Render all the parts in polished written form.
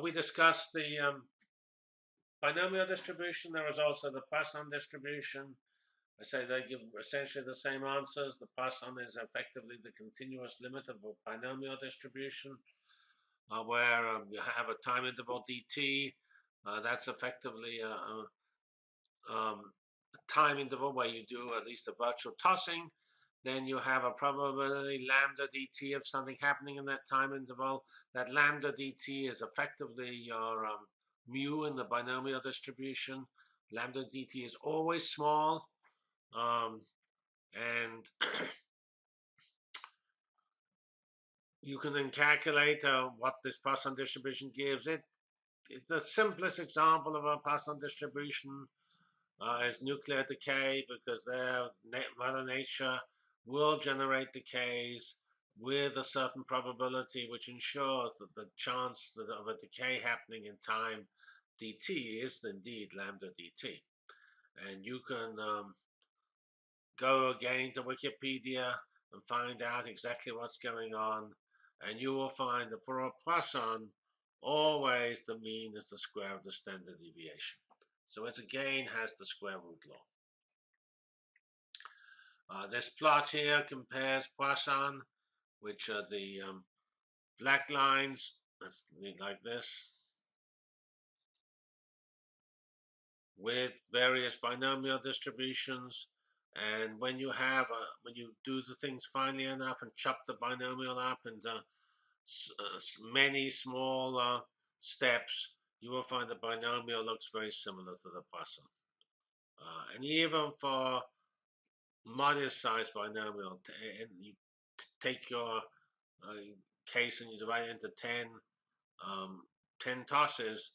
We discussed the binomial distribution. There is also the Poisson distribution. I say they give essentially the same answers. The Poisson is effectively the continuous limit of a binomial distribution, where you have a time interval dt. That's effectively a time interval where you do at least a virtual tossing. Then you have a probability lambda dt of something happening in that time interval. That lambda dt is effectively your mu in the binomial distribution. Lambda dt is always small, and you can then calculate what this Poisson distribution gives. It's the simplest example of a Poisson distribution is nuclear decay, because there Mother Nature will generate decays with a certain probability, which ensures that the chance of a decay happening in time dt is indeed lambda dt. And you can go again to Wikipedia and find out exactly what's going on, and you will find that for a Poisson, always the mean is the square of the standard deviation. So it again has the square root law. This plot here compares Poisson, which are the black lines, let's like this, with various binomial distributions. And when you have when you do the things finely enough and chop the binomial up into many small steps, you will find the binomial looks very similar to the Poisson. And even for modest sized binomial, and you take your case and you divide it into 10 tosses,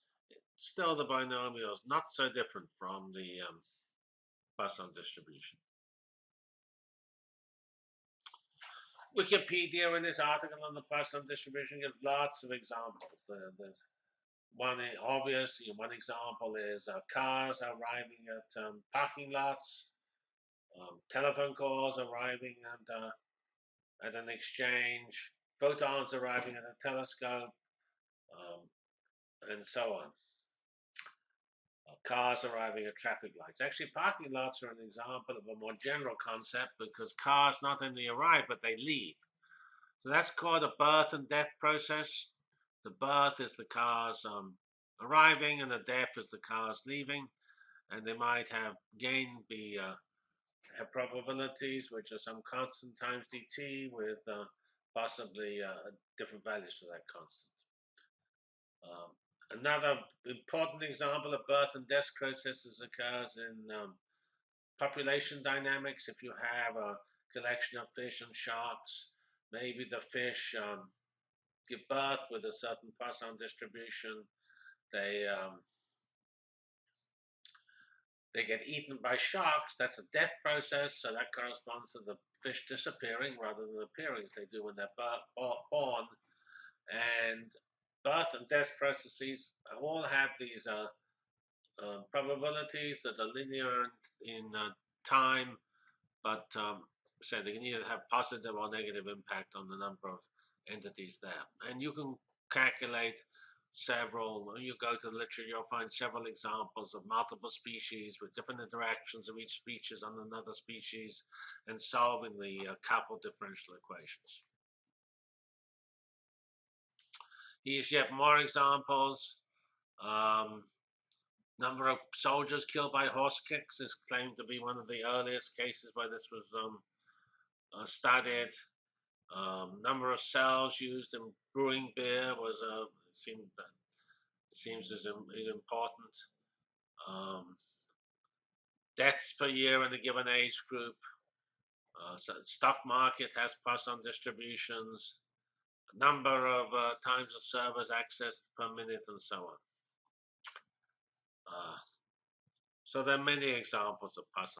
still the binomial is not so different from the Poisson distribution. Wikipedia in this article on the Poisson distribution gives lots of examples. There's one obvious. One example is cars arriving at parking lots, telephone calls arriving at an exchange, photons arriving at a telescope, and so on. Cars arriving at traffic lights. Actually, parking lots are an example of a more general concept, because cars not only arrive but they leave. So that's called a birth and death process. The birth is the cars arriving, and the death is the cars leaving. And they might have have probabilities which are some constant times dt with possibly different values to that constant. Another important example of birth and death processes occurs in population dynamics. If you have a collection of fish and sharks, maybe the fish give birth with a certain Poisson distribution. They get eaten by sharks. That's a death process, so that corresponds to the fish disappearing rather than appearing as they do when they're born. And birth and death processes all have these probabilities that are linear in time, but so they can either have positive or negative impact on the number of entities there. And you can calculate several, when you go to the literature, you'll find several examples of multiple species with different interactions of each species on another species, and solving the coupled differential equations. Here's yet more examples. Number of soldiers killed by horse kicks is claimed to be one of the earliest cases where this was studied. Number of cells used in brewing beer was seems as important. Deaths per year in a given age group. So stock market has Poisson distributions. Number of times a server's accessed per minute, and so on. So there are many examples of Poisson